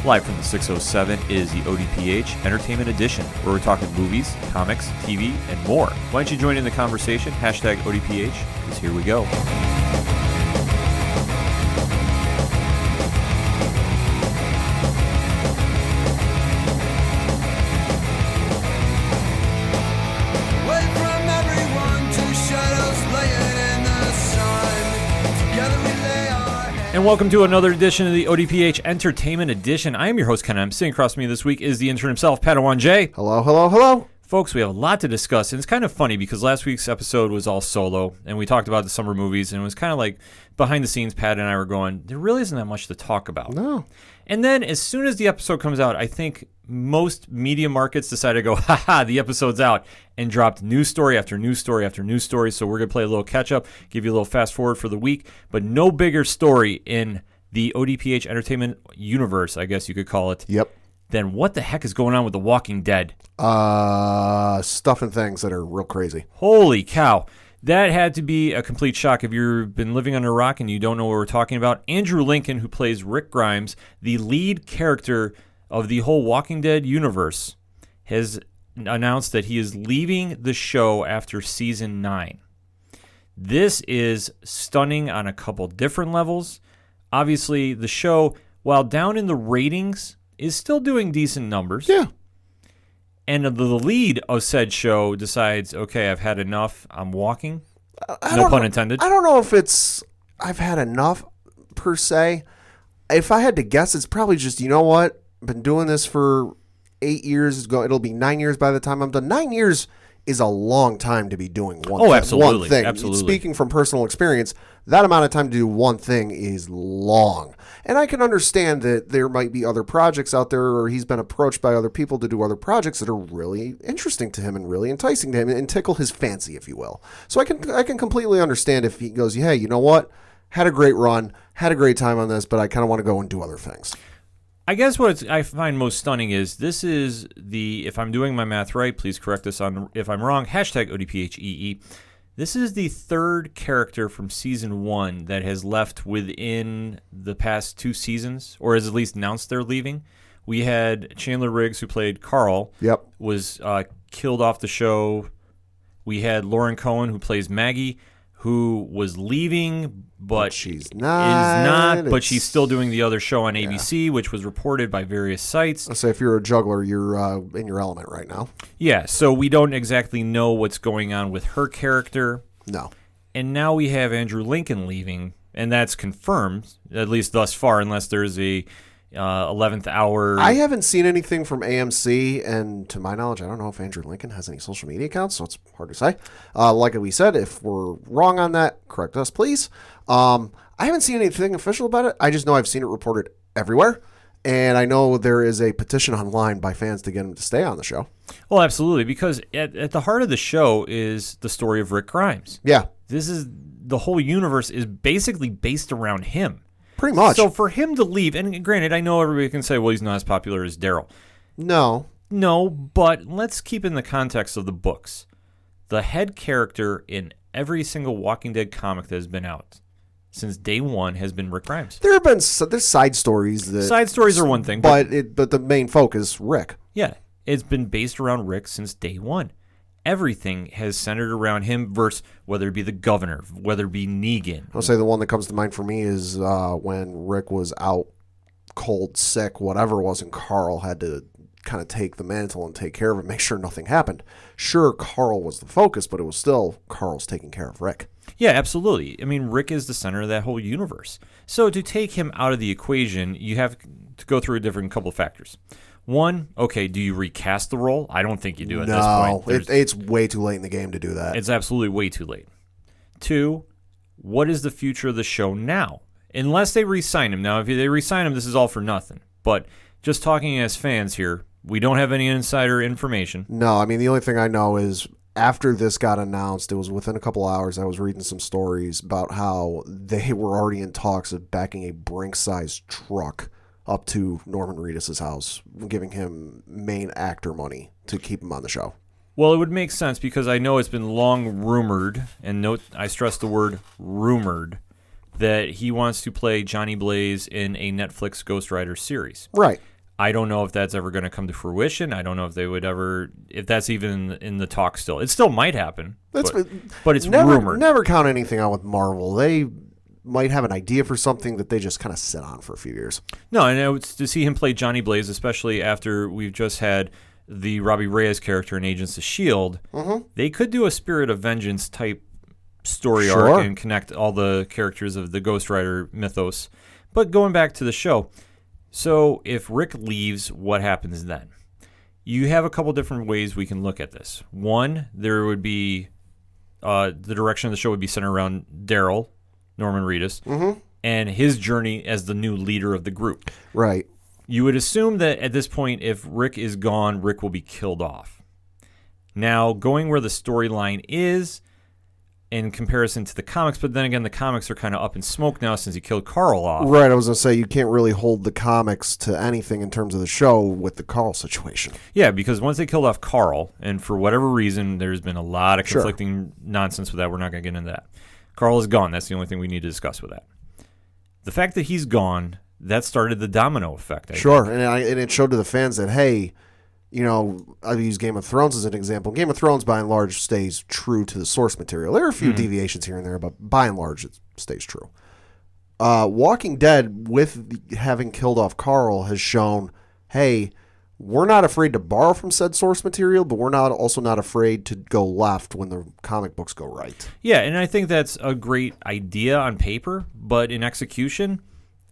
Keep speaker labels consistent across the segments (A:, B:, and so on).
A: Live from the 607 is the ODPH Entertainment Edition, where we're talking movies, comics, TV, and more. Why don't you join in the conversation? Hashtag ODPH, because here we go. And welcome to another edition of the ODPH Entertainment Edition. I am your host, Ken. I'm sitting across from me this week is the intern himself, Padawan J.
B: Hello, hello, hello.
A: Folks, we have a lot to discuss, and it's kind of funny because last week's episode was all solo, and we talked about the summer movies, and it was kind of like behind the scenes, Pat and I were going, there really isn't that much to talk about.
B: No.
A: And then as soon as the episode comes out, I think most media markets decided to go, haha, the episode's out, and dropped news story after news story after news story. So we're going to play a little catch-up, give you a little fast-forward for the week, but no bigger story in the ODPH Entertainment universe, I guess you could call it.
B: Yep.
A: Then what the heck is going on with The Walking Dead?
B: Stuff and things that are real crazy.
A: Holy cow. That had to be a complete shock if you've been living under a rock and you don't know what we're talking about. Andrew Lincoln, who plays Rick Grimes, the lead character of the whole Walking Dead universe, has announced that he is leaving the show after season 9. This is stunning on a couple different levels. Obviously, the show, while down in the ratings, is still doing decent numbers.
B: Yeah.
A: And the lead of said show decides, okay, I've had enough. I'm walking.
B: No
A: pun intended.
B: I don't know if it's I've had enough, per se. If I had to guess, it's probably just, you know what? I've been doing this for 8 years. It'll be 9 years by the time I'm done. 9 years is a long time to be doing
A: absolutely.
B: one thing.
A: Absolutely.
B: Speaking from personal experience, that amount of time to do one thing is long. And I can understand that there might be other projects out there, or he's been approached by other people to do other projects that are really interesting to him and really enticing to him and tickle his fancy, if you will. So I can completely understand if he goes, hey, you know what? Had a great run, had a great time on this, but I kind of want to go and do other things.
A: I guess what I find most stunning is this is the, if I'm doing my math right, please correct us on if I'm wrong, hashtag ODPHEE. This is the third character from season 1 that has left within the past 2 seasons, or has at least announced they're leaving. We had Chandler Riggs, who played Carl, was killed off the show. We had Lauren Cohen, who plays Maggie, who was leaving, but
B: she's not.
A: But she's still doing the other show on ABC, which was reported by various sites.
B: I'll say if you're a juggler, you're in your element right now.
A: Yeah, so we don't exactly know what's going on with her character.
B: No.
A: And now we have Andrew Lincoln leaving, and that's confirmed, at least thus far, unless there's a 11th hour.
B: I haven't seen anything from AMC, and to my knowledge, I don't know if Andrew Lincoln has any social media accounts, so it's hard to say. Like we said, if we're wrong on that, correct us, please. I haven't seen anything official about it. I just know I've seen it reported everywhere, and I know there is a petition online by fans to get him to stay on the show.
A: Well, absolutely, because at the heart of the show is the story of Rick Grimes.
B: Yeah.
A: The whole universe is basically based around him.
B: Pretty much.
A: So for him to leave, and granted, I know everybody can say, well, he's not as popular as Daryl.
B: No,
A: but let's keep in the context of the books. The head character in every single Walking Dead comic that has been out since day 1 has been Rick Grimes.
B: there's side stories.
A: Side stories are one thing.
B: But the main focus, Rick.
A: Yeah, it's been based around Rick since day 1. Everything has centered around him versus whether it be the governor, whether it be Negan.
B: I'll say the one that comes to mind for me is when Rick was out cold, sick, whatever it was, and Carl had to kind of take the mantle and take care of it, make sure nothing happened. Sure, Carl was the focus, but it was still Carl's taking care of Rick.
A: Yeah, absolutely. I mean, Rick is the center of that whole universe. So to take him out of the equation, you have to go through a different couple of factors. One, okay, do you recast the role? I don't think you do at this point.
B: No, it's way too late in the game to do that.
A: It's absolutely way too late. 2, what is the future of the show now? Unless they re-sign him. Now, if they re-sign him, this is all for nothing. But just talking as fans here, we don't have any insider information.
B: No, I mean, the only thing I know is after this got announced, it was within a couple hours, I was reading some stories about how they were already in talks of backing a Brinks-sized truck up to Norman Reedus' house, giving him main actor money to keep him on the show.
A: Well, it would make sense because I know it's been long rumored, and note I stress the word rumored, that he wants to play Johnny Blaze in a Netflix Ghost Rider series.
B: Right.
A: I don't know if that's ever going to come to fruition. I don't know if they would ever, if that's even in the talk still. It still might happen, but it's rumored.
B: Never count anything out with Marvel. They might have an idea for something that they just kind of sit on for a few years.
A: No, and it's to see him play Johnny Blaze, especially after we've just had the Robbie Reyes character in Agents of S.H.I.E.L.D., they could do a Spirit of Vengeance type story arc and connect all the characters of the Ghost Rider mythos. But going back to the show, so if Rick leaves, what happens then? You have a couple different ways we can look at this. One, there would be the direction of the show would be centered around Daryl, Norman Reedus, and his journey as the new leader of the group.
B: Right.
A: You would assume that at this point, if Rick is gone, Rick will be killed off. Now, going where the storyline is in comparison to the comics, but then again, the comics are kind of up in smoke now since he killed Carl off.
B: Right, I was going to say, you can't really hold the comics to anything in terms of the show with the Carl situation.
A: Yeah, because once they killed off Carl, and for whatever reason, there's been a lot of conflicting nonsense with that. We're not going to get into that. Carl is gone. That's the only thing we need to discuss with that. The fact that he's gone, that started the domino effect. I think.
B: And it showed to the fans that, hey, you know, I use Game of Thrones as an example. Game of Thrones, by and large, stays true to the source material. There are a few deviations here and there, but by and large, it stays true. Walking Dead, with having killed off Carl, has shown, hey, we're not afraid to borrow from said source material, but we're also not afraid to go left when the comic books go right.
A: Yeah, and I think that's a great idea on paper, but in execution,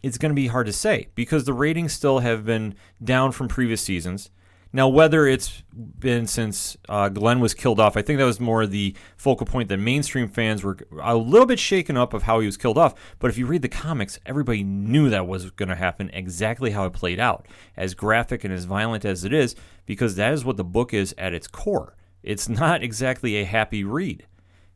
A: it's going to be hard to say because the ratings still have been down from previous seasons. Now, whether it's been since Glenn was killed off, I think that was more the focal point that mainstream fans were a little bit shaken up of how he was killed off. But if you read the comics, everybody knew that was going to happen exactly how it played out, as graphic and as violent as it is, because that is what the book is at its core. It's not exactly a happy read.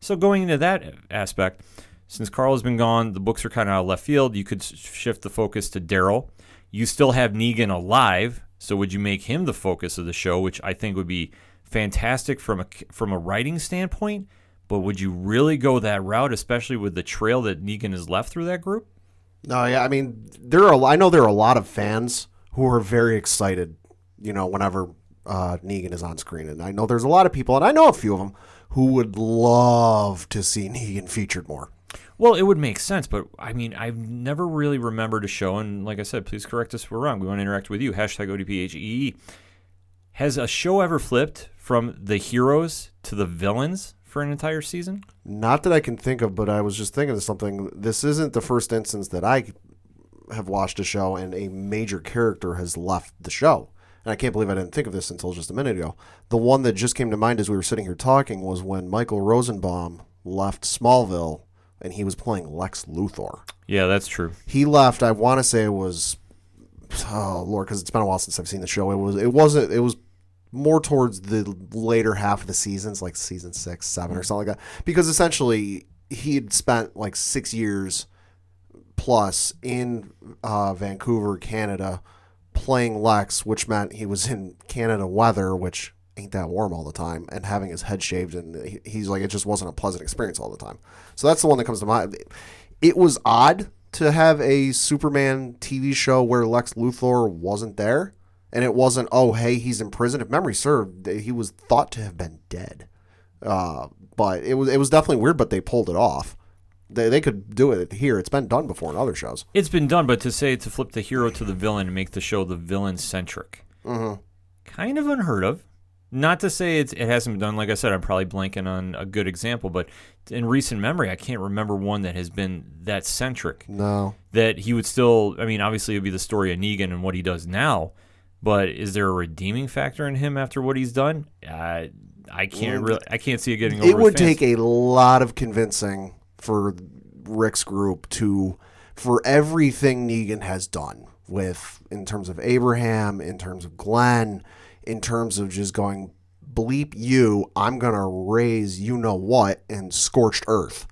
A: So going into that aspect, since Carl has been gone, the books are kind of out of left field. You could shift the focus to Daryl. You still have Negan alive. So would you make him the focus of the show, which I think would be fantastic from a writing standpoint, but would you really go that route, especially with the trail that Negan has left through that group?
B: No, yeah, I mean, I know there are a lot of fans who are very excited, you know, whenever Negan is on screen. And I know there's a lot of people, and I know a few of them, who would love to see Negan featured more.
A: Well, it would make sense, but I mean, I've never really remembered a show, and like I said, please correct us if we're wrong. We want to interact with you. Hashtag ODPHEE. Has a show ever flipped from the heroes to the villains for an entire season?
B: Not that I can think of, but I was just thinking of something. This isn't the first instance that I have watched a show and a major character has left the show. And I can't believe I didn't think of this until just a minute ago. The one that just came to mind as we were sitting here talking was when Michael Rosenbaum left Smallville and he was playing Lex Luthor.
A: Yeah, that's true.
B: He left, I want to say it was, oh Lord, because it's been a while since I've seen the show. It was more towards the later half of the seasons, like season 6, 7 or something like that. Because essentially he had spent like 6 years plus in Vancouver, Canada, playing Lex, which meant he was in Canada weather, which ain't that warm all the time, and having his head shaved, and he's like, it just wasn't a pleasant experience all the time. So that's the one that comes to mind. It was odd to have a Superman TV show where Lex Luthor wasn't there, and it wasn't, oh, hey, he's in prison. If memory served, he was thought to have been dead. But it was definitely weird, but they pulled it off. They could do it here. It's been done before in other shows.
A: It's been done, but to flip the hero to the villain and make the show the villain-centric, kind of unheard of. Not to say it hasn't been done. Like I said, I'm probably blanking on a good example, but in recent memory, I can't remember one that has been that centric.
B: No.
A: That he would still, I mean, obviously it would be the story of Negan and what he does now, but is there a redeeming factor in him after what he's done? I can't see it getting over.
B: It would take a lot of convincing for Rick's group for everything Negan has done in terms of Abraham, in terms of Glenn, in terms of just going, bleep you, I'm going to raise you-know-what and scorched earth.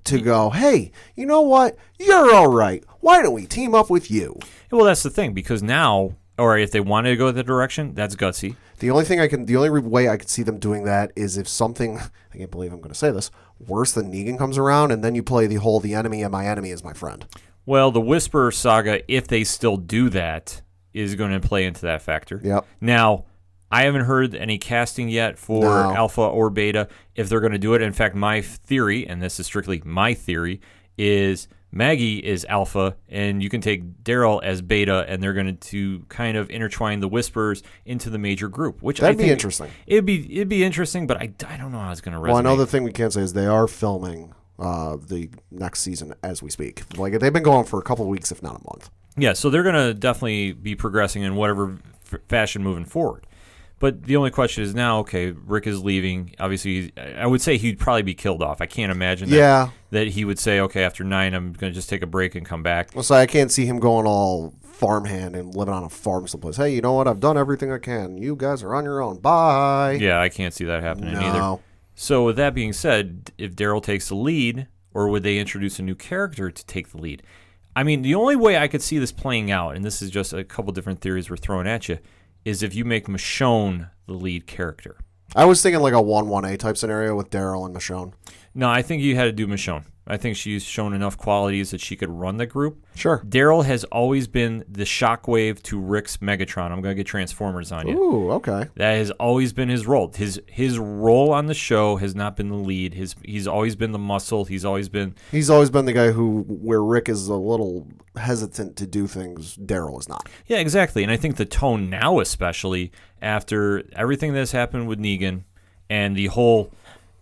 B: To go, hey, you know what? You're all right. Why don't we team up with you?
A: Well, that's the thing, because now, or if they wanted to go that direction, that's gutsy.
B: The only way I could see them doing that is if something, I can't believe I'm going to say this, worse than Negan comes around, and then you play the enemy and my enemy is my friend.
A: Well, the Whisperer saga, if they still do that, is going to play into that factor.
B: Yep.
A: Now, I haven't heard any casting yet for Alpha or Beta if they're going to do it. In fact, my theory, and this is strictly my theory, is Maggie is Alpha, and you can take Daryl as Beta, and they're going to kind of intertwine the Whispers into the major group, which
B: That'd
A: I think
B: be interesting.
A: It'd be interesting, but I don't know how it's going to resonate.
B: Well, another thing we can't say is they are filming the next season as we speak. Like they've been going for a couple of weeks, if not a month.
A: Yeah, so they're going to definitely be progressing in whatever fashion moving forward. But the only question is now, okay, Rick is leaving. Obviously, I would say he'd probably be killed off. I can't imagine that he would say, okay, after 9, I'm going to just take a break and come back.
B: Well, so I can't see him going all farmhand and living on a farm someplace. Hey, you know what? I've done everything I can. You guys are on your own. Bye.
A: Yeah, I can't see that happening either. So with that being said, if Daryl takes the lead, or would they introduce a new character to take the lead? I mean, the only way I could see this playing out, and this is just a couple different theories we're throwing at you, is if you make Michonne the lead character.
B: I was thinking like a 1-1A type scenario with Daryl and Michonne.
A: No, I think you had to do Michonne. I think she's shown enough qualities that she could run the group.
B: Sure.
A: Daryl has always been the shockwave to Rick's Megatron. I'm going to get Transformers on you.
B: Ooh, okay.
A: That has always been his role. His role on the show has not been the lead. He's always been the muscle. He's always been
B: the guy where Rick is a little hesitant to do things, Daryl is not.
A: Yeah, exactly. And I think the tone now, especially after everything that's happened with Negan and the whole,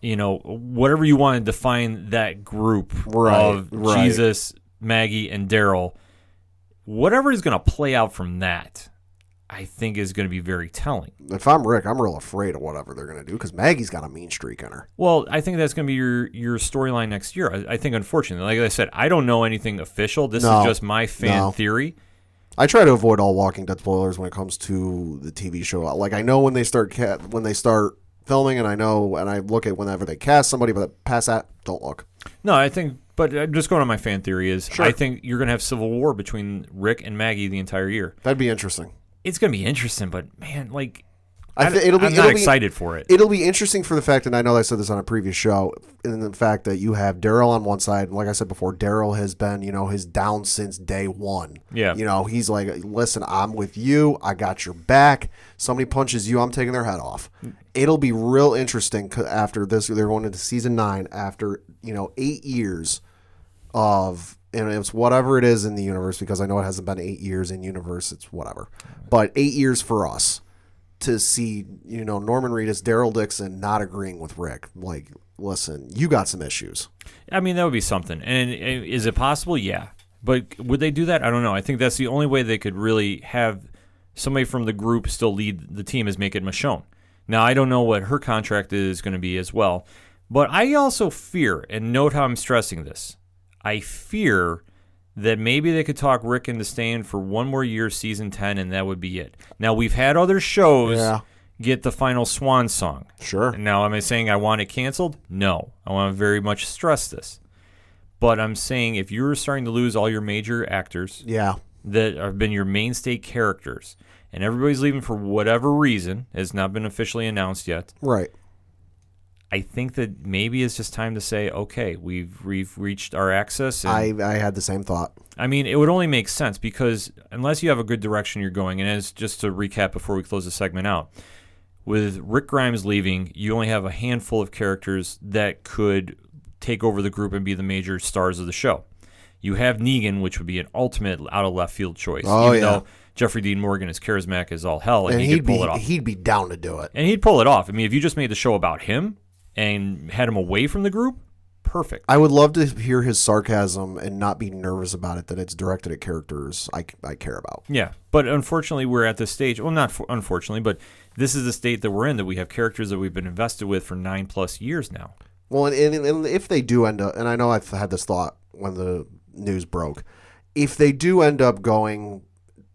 A: whatever you want to define that group of Jesus, Maggie, and Daryl, whatever is going to play out from that, I think is going to be very telling.
B: If I'm Rick, I'm real afraid of whatever they're going to do because Maggie's got a mean streak in her.
A: Well, I think that's going to be your storyline next year. I think, unfortunately, like I said, I don't know anything official. This is just my fan theory.
B: I try to avoid all Walking Dead spoilers when it comes to the TV show. Like I know when they start filming, and I look at whenever they cast somebody, but past that, don't look.
A: No, I think, but I'm just going on my fan theory is
B: sure.
A: I think you're going to have civil war between Rick and Maggie the entire year.
B: That'd be interesting.
A: It's going to be interesting, but man, like, I'm not excited for it.
B: It'll be interesting for the fact, and I know I said this on a previous show, in the fact that you have Daryl on one side, and like I said before, Daryl has been, his down since day one.
A: Yeah.
B: He's like, listen, I'm with you. I got your back. Somebody punches you, I'm taking their head off. It'll be real interesting after this. They're going into season 9 after, 8 years of, and it's whatever it is in the universe, because I know it hasn't been 8 years in universe. It's whatever. But 8 years for us. To see, Norman Reedus, Daryl Dixon not agreeing with Rick. Like, listen, you got some issues.
A: I mean, that would be something. And is it possible? Yeah. But would they do that? I don't know. I think that's the only way they could really have somebody from the group still lead the team is make it Michonne. Now, I don't know what her contract is going to be as well. But I also fear, and note how I'm stressing this, I fear that maybe they could talk Rick into staying for one more year, season 10, and that would be it. Now, we've had other shows get the final swan song.
B: Sure.
A: Now, am I saying I want it canceled? No. I want to very much stress this. But I'm saying if you're starting to lose all your major actors that have been your mainstay characters, and everybody's leaving for whatever reason, has not been officially announced yet.
B: Right.
A: I think that maybe it's just time to say, okay, we've reached our access. And
B: I had the same thought.
A: I mean, it would only make sense because unless you have a good direction you're going, and as just to recap before we close the segment out, with Rick Grimes leaving, you only have a handful of characters that could take over the group and be the major stars of the show. You have Negan, which would be an ultimate out of left field choice. Even though Jeffrey Dean Morgan is charismatic as all hell, and he could pull it off.
B: He'd be down to do it.
A: And he'd pull it off. I mean, if you just made the show about him and had him away from the group, perfect.
B: I would love to hear his sarcasm and not be nervous about it, that it's directed at characters I care about.
A: Yeah, but unfortunately, we're at this stage. Well, not unfortunately, but this is the state that we're in, that we have characters that we've been invested with for 9+ years now.
B: Well, and if they do end up, and I know I've had this thought when the news broke, if they do end up going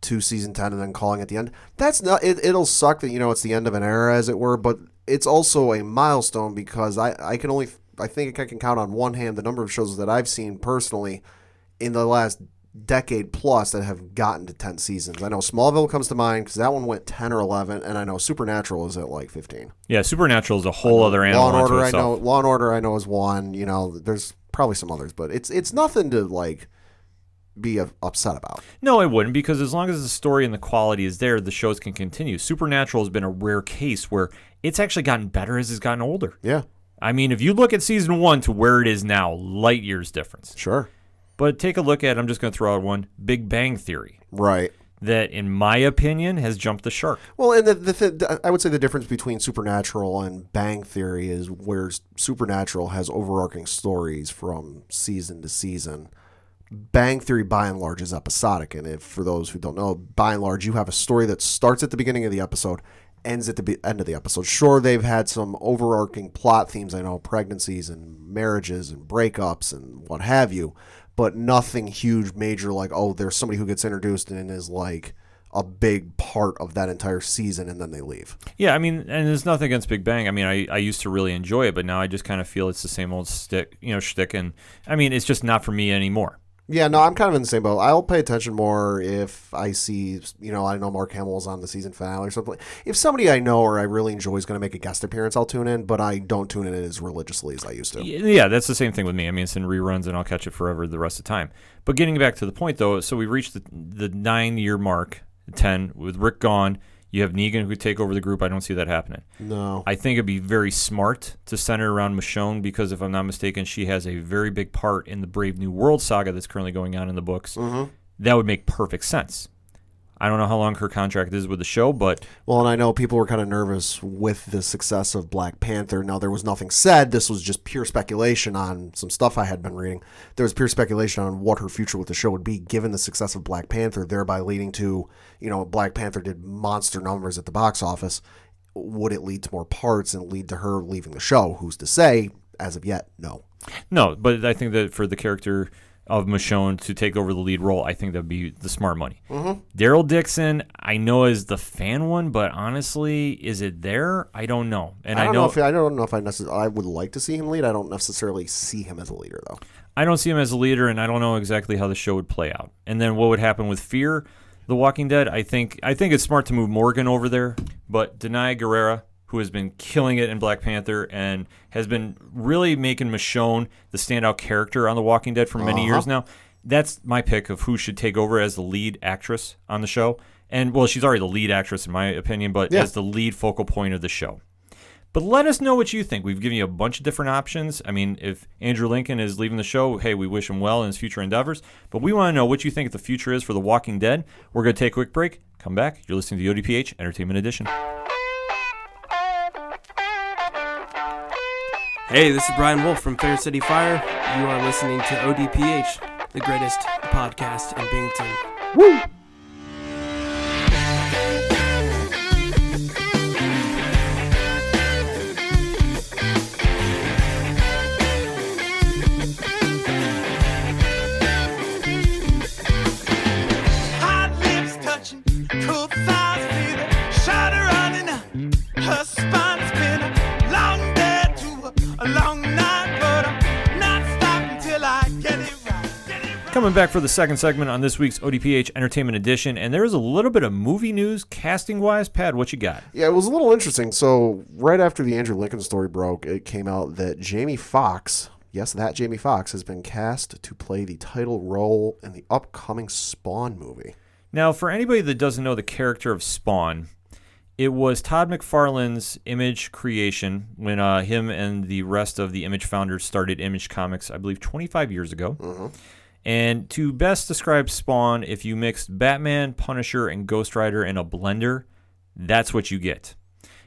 B: to season 10 and then calling it the end, that's not. It'll suck that it's the end of an era, as it were, but it's also a milestone because I think I can count on one hand the number of shows that I've seen personally in the last decade plus that have gotten to 10 seasons. I know Smallville comes to mind because that one went 10 or 11, and I know Supernatural is at like 15.
A: Yeah, Supernatural is a whole other animal.
B: Law and Order I know is one. There's probably some others, but it's nothing to like be upset about.
A: No, I wouldn't, because as long as the story and the quality is there, the shows can continue. Supernatural has been a rare case where it's actually gotten better as it's gotten older.
B: Yeah.
A: I mean, if you look at season 1 to where it is now, light years difference.
B: Sure.
A: But take a look at, I'm just going to throw out one, Big Bang Theory.
B: Right.
A: That, in my opinion, has jumped the shark.
B: Well, and I would say the difference between Supernatural and Bang Theory is where Supernatural has overarching stories from season to season. Bang Theory, by and large, is episodic. And if, for those who don't know, by and large, you have a story that starts at the beginning of the episode, ends at the end of the episode. Sure, they've had some overarching plot themes. I know pregnancies and marriages and breakups and what have you. But nothing huge, major, like, oh, there's somebody who gets introduced and is like a big part of that entire season, and then they leave.
A: Yeah, I mean, and there's nothing against Big Bang. I mean, I used to really enjoy it, but now I just kind of feel it's the same old shtick, and I mean, it's just not for me anymore.
B: Yeah, no, I'm kind of in the same boat. I'll pay attention more if I see, I know Mark Hamill's on the season finale or something. If somebody I know or I really enjoy is going to make a guest appearance, I'll tune in, but I don't tune in as religiously as I used to.
A: Yeah, that's the same thing with me. I mean, it's in reruns, and I'll catch it forever the rest of the time. But getting back to the point, though, so we reached the 9-year mark, 10, with Rick gone. You have Negan who could take over the group. I don't see that happening.
B: No.
A: I think it'd be very smart to center around Michonne because, if I'm not mistaken, she has a very big part in the Brave New World saga that's currently going on in the books.
B: Mm-hmm.
A: That would make perfect sense. I don't know how long her contract is with the show, but...
B: Well, and I know people were kind of nervous with the success of Black Panther. Now, there was nothing said. This was just pure speculation on some stuff I had been reading. There was pure speculation on what her future with the show would be given the success of Black Panther, thereby leading to, Black Panther did monster numbers at the box office. Would it lead to more parts and lead to her leaving the show? Who's to say? As of yet, no.
A: No, but I think that for the character of Michonne to take over the lead role, I think that would be the smart money.
B: Mm-hmm.
A: Daryl Dixon, I know is the fan one, but honestly, is it there? I don't know. And I don't
B: know if I would like to see him lead. I don't necessarily see him as a leader, though.
A: I don't see him as a leader, and I don't know exactly how the show would play out. And then what would happen with Fear, The Walking Dead? I think it's smart to move Morgan over there, but Denai Guerrera, who has been killing it in Black Panther and has been really making Michonne the standout character on The Walking Dead for many years now. That's my pick of who should take over as the lead actress on the show. And, well, she's already the lead actress in my opinion, but as the lead focal point of the show. But let us know what you think. We've given you a bunch of different options. I mean, if Andrew Lincoln is leaving the show, hey, we wish him well in his future endeavors. But we want to know what you think the future is for The Walking Dead. We're going to take a quick break. Come back. You're listening to the ODPH Entertainment Edition.
C: Hey, this is Brian Wolf from Fair City Fire. You are listening to ODPH, the greatest podcast in Binghamton.
B: Woo!
D: Hot lips touching, cool thighs feeling, shawty running up, her spine spinning, long day to a long night, but I'm not stopping till I get it right.
A: Coming back for the second segment on this week's ODPH Entertainment Edition, and there is a little bit of movie news casting-wise. Pat, what you got?
B: Yeah, it was a little interesting. So right after the Andrew Lincoln story broke, it came out that Jamie Foxx, yes, that Jamie Foxx, has been cast to play the title role in the upcoming Spawn movie.
A: Now, for anybody that doesn't know the character of Spawn, it was Todd McFarlane's Image creation when him and the rest of the Image founders started Image Comics, I believe, 25 years ago.
B: Mm-hmm.
A: And to best describe Spawn, if you mixed Batman, Punisher, and Ghost Rider in a blender, that's what you get.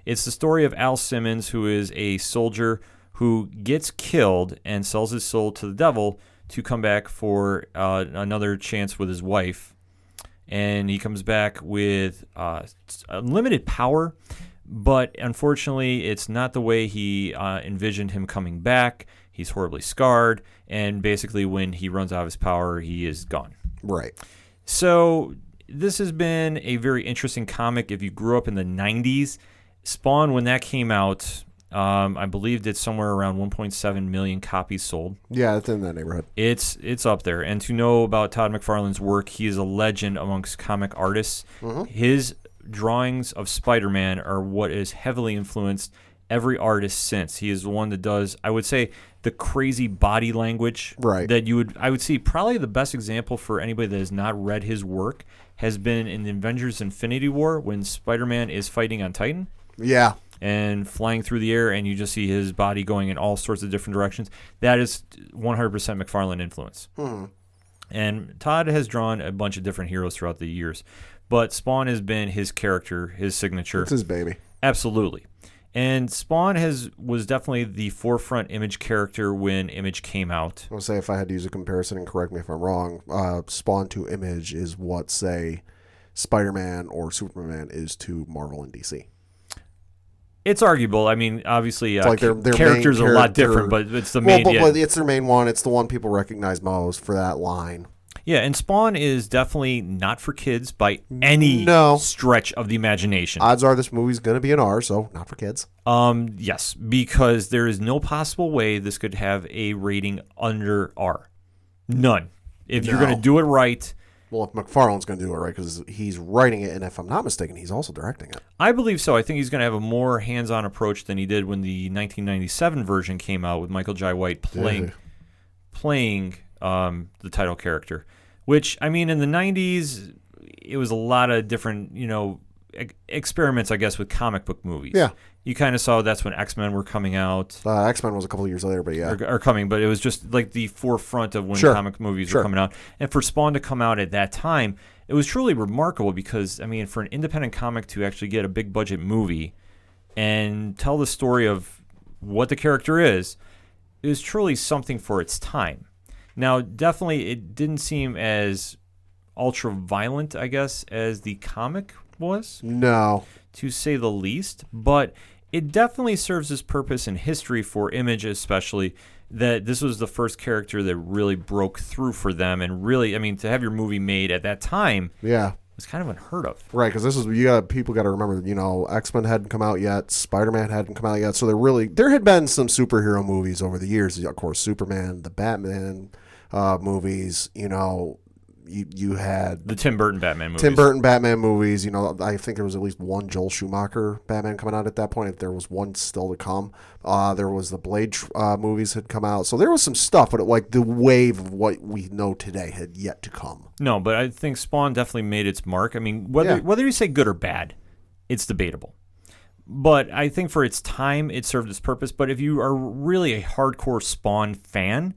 A: It's the story of Al Simmons, who is a soldier who gets killed and sells his soul to the devil to come back for another chance with his wife. And he comes back with unlimited power, but unfortunately, it's not the way he envisioned him coming back. He's horribly scarred, and basically when he runs out of his power, he is gone.
B: Right.
A: So this has been a very interesting comic. If you grew up in the 90s, Spawn, when that came out, I believe did somewhere around 1.7 million copies sold.
B: Yeah, it's in that neighborhood.
A: It's up there. And to know about Todd McFarlane's work, he is a legend amongst comic artists.
B: Mm-hmm.
A: His drawings of Spider-Man are what is heavily influenced every artist since. He is the one that does, I would say, the crazy body language that I would see. Probably the best example for anybody that has not read his work has been in the Avengers Infinity War when Spider-Man is fighting on Titan.
B: Yeah.
A: And flying through the air, and you just see his body going in all sorts of different directions. That is 100% McFarlane influence. And Todd has drawn a bunch of different heroes throughout the years, but Spawn has been his character, his signature.
B: It's his baby.
A: Absolutely. And Spawn was definitely the forefront Image character when Image came out.
B: I'll say, if I had to use a comparison, and correct me if I'm wrong, Spawn to Image is what, say, Spider-Man or Superman is to Marvel and DC.
A: It's arguable. I mean, obviously,
B: It's like their
A: characters are a lot different, but it's the main.
B: But it's their main one. It's the one people recognize most for that line.
A: Yeah, and Spawn is definitely not for kids by any stretch of the imagination.
B: Odds are this movie's going to be an R, so not for kids.
A: Yes, because there is no possible way this could have a rating under R. None. If you're going to do it right.
B: Well, if McFarlane's going to do it right, because he's writing it, and if I'm not mistaken, he's also directing it.
A: I believe so. I think he's going to have a more hands-on approach than he did when the 1997 version came out with Michael Jai White playing the title character. Which, I mean, in the 90s, it was a lot of different, experiments, I guess, with comic book movies.
B: Yeah.
A: You kind of saw that's when X-Men were coming out.
B: X-Men was a couple of years later, but yeah.
A: Are coming, but it was just like the forefront of when comic movies were coming out. And for Spawn to come out at that time, it was truly remarkable because, I mean, for an independent comic to actually get a big budget movie and tell the story of what the character is truly something for its time. Now, definitely, it didn't seem as ultra-violent, I guess, as the comic was.
B: No.
A: To say the least. But it definitely serves its purpose in history for Image, especially, that this was the first character that really broke through for them. And really, I mean, to have your movie made at that time was kind of unheard of.
B: Right, because people got to remember, X-Men hadn't come out yet, Spider-Man hadn't come out yet, so there had been some superhero movies over the years. Of course, Superman, the Batman movies, you had
A: the Tim Burton Batman movies.
B: I think there was at least one Joel Schumacher Batman coming out at that point. There was one still to come. There was the Blade movies had come out. So there was some stuff, but the wave of what we know today had yet to come.
A: No, but I think Spawn definitely made its mark. I mean, whether you say good or bad, it's debatable. But I think for its time, it served its purpose. But if you are really a hardcore Spawn fan,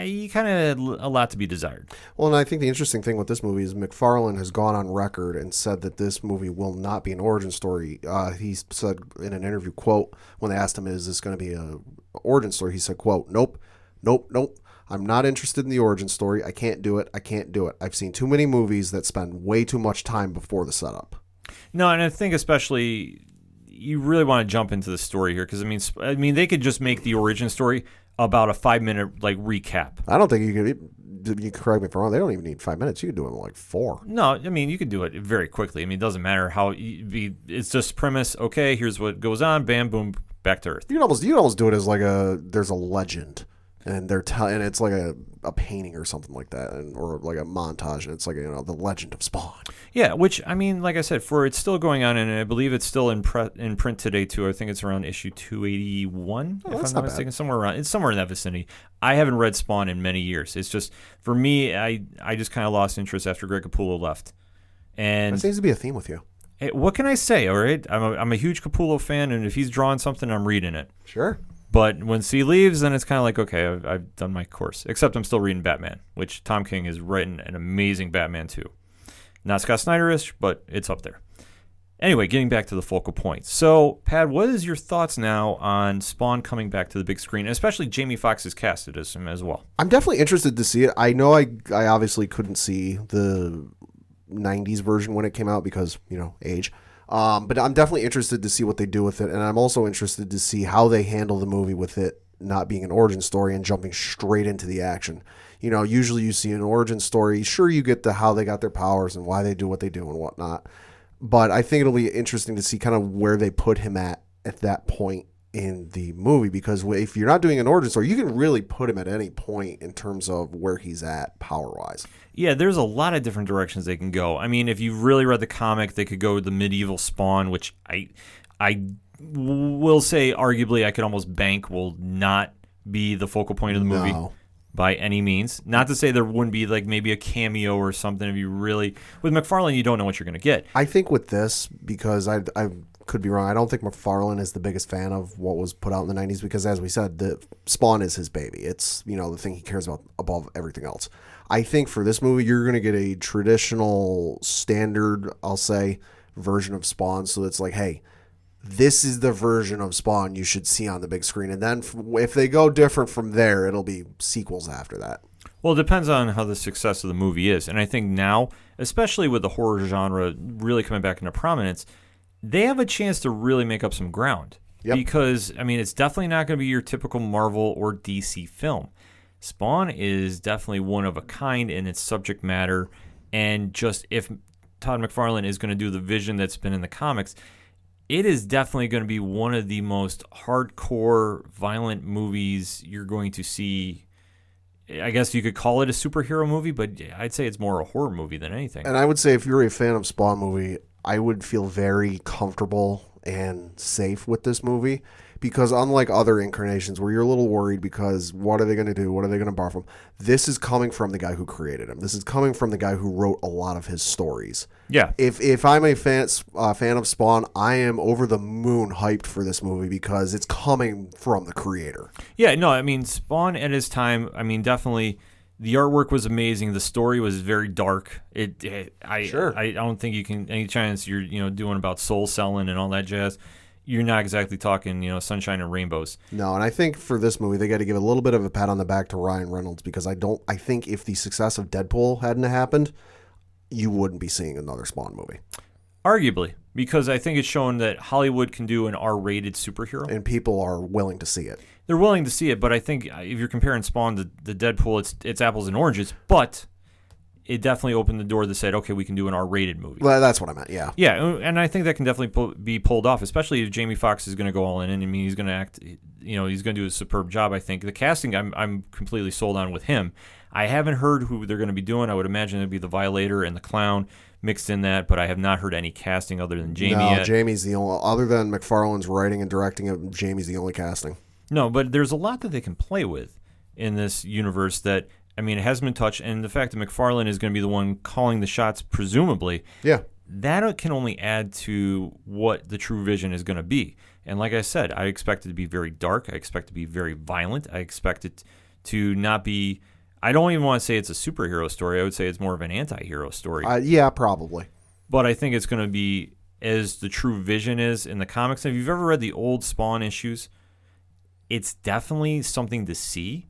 A: you kind of a lot to be desired.
B: Well, and I think the interesting thing with this movie is McFarlane has gone on record and said that this movie will not be an origin story. He said in an interview, quote, when they asked him, is this going to be an origin story? He said, quote, nope. I'm not interested in the origin story. I can't do it. I've seen too many movies that spend way too much time before the setup.
A: No, and I think especially you really want to jump into the story here because, I mean, they could just make the origin story about a 5-minute recap.
B: I don't think you can correct me if I'm wrong. They don't even need 5 minutes. You can do it in 4.
A: No, I mean, you could do it very quickly. I mean, it doesn't matter how it's just premise. Okay, here's what goes on. Bam, boom, back to Earth.
B: You can almost do it as there's a legend, and they're and it's like a painting or something like that, or like a montage. And it's like the legend of Spawn. Yeah,
A: which I mean, like I said, it's still going on, and I believe it's still in print today too. I think it's around issue 281, if I'm not mistaken, it's somewhere in that vicinity. I haven't read Spawn in many years. It's just for me, I just kind of lost interest after Greg Capullo left. And
B: that seems to be a theme with you.
A: Hey, what can I say? All right, I'm a huge Capullo fan, and if he's drawing something, I'm reading it.
B: Sure.
A: But when C leaves, then it's kind of like, okay, I've done my course. Except I'm still reading Batman, which Tom King has written an amazing Batman too. Not Scott Snyder-ish, but it's up there. Anyway, getting back to the focal point. So, Pat, what is your thoughts now on Spawn coming back to the big screen, and especially Jamie Foxx is casted as him as well?
B: I'm definitely interested to see it. I know I obviously couldn't see the 90s version when it came out because, age. But I'm definitely interested to see what they do with it, and I'm also interested to see how they handle the movie with it not being an origin story and jumping straight into the action. Usually you see an origin story. Sure, you get how they got their powers and why they do what they do and whatnot. But I think it'll be interesting to see kind of where they put him at that point in the movie. Because if you're not doing an origin story, you can really put him at any point in terms of where he's at power-wise.
A: Yeah, there's a lot of different directions they can go. I mean, if you've really read the comic, they could go the medieval Spawn, which I will say arguably I could almost bank will not be the focal point of the movie.
B: No.
A: By any means. Not to say there wouldn't be like maybe a cameo or something if you really... With McFarlane, you don't know what you're going to get.
B: I think with this, because I could be wrong, I don't think McFarlane is the biggest fan of what was put out in the 90s because, as we said, the Spawn is his baby. It's, the thing he cares about above everything else. I think for this movie, you're going to get a traditional, standard, I'll say, version of Spawn. So it's like, hey, this is the version of Spawn you should see on the big screen. And then if they go different from there, it'll be sequels after that.
A: Well, it depends on how the success of the movie is. And I think now, especially with the horror genre really coming back into prominence, they have a chance to really make up some ground.
B: Yep.
A: Because, it's definitely not going to be your typical Marvel or DC film. Spawn is definitely one of a kind in its subject matter. And just if Todd McFarlane is going to do the vision that's been in the comics, it is definitely going to be one of the most hardcore, violent movies you're going to see. I guess you could call it a superhero movie, but I'd say it's more a horror movie than anything.
B: And I would say if you're a fan of Spawn movie, I would feel very comfortable and safe with this movie because unlike other incarnations where you're a little worried because what are they going to do? What are they going to borrow from? This is coming from the guy who created him. This is coming from the guy who wrote a lot of his stories.
A: Yeah.
B: If I'm a fan of Spawn, I am over the moon hyped for this movie because it's coming from the creator.
A: Yeah, no, Spawn at his time, definitely the artwork was amazing. The story was very dark.
B: Sure.
A: I don't think you can, any chance you're doing about soul selling and all that jazz, you're not exactly talking, sunshine and rainbows.
B: No, and I think for this movie, they got to give a little bit of a pat on the back to Ryan Reynolds because I think if the success of Deadpool hadn't happened, you wouldn't be seeing another Spawn movie.
A: Arguably, because I think it's shown that Hollywood can do an R-rated superhero.
B: And people are willing to see it.
A: They're willing to see it, but I think if you're comparing Spawn to the Deadpool, it's apples and oranges, but it definitely opened the door that said, okay, we can do an R-rated movie.
B: Well, that's what I meant, yeah.
A: Yeah, and I think that can definitely be pulled off, especially if Jamie Foxx is going to go all in. He's going to act, he's going to do a superb job, I think. The casting, I'm completely sold on with him. I haven't heard who they're going to be doing. I would imagine it'd be the Violator and the Clown mixed in that, but I have not heard any casting other than Jamie yet.
B: Jamie's the only, other than McFarlane's writing and directing it, Jamie's the only casting.
A: No, but there's a lot that they can play with in this universe that, it hasn't been touched, and the fact that McFarlane is going to be the one calling the shots, presumably,
B: yeah,
A: that can only add to what the true vision is going to be. And like I said, I expect it to be very dark. I expect it to be very violent. I expect it to not be, I don't even want to say it's a superhero story. I would say it's more of an anti-hero story.
B: Yeah, probably.
A: But I think it's going to be as the true vision is in the comics. If you've ever read the old Spawn issues, it's definitely something to see.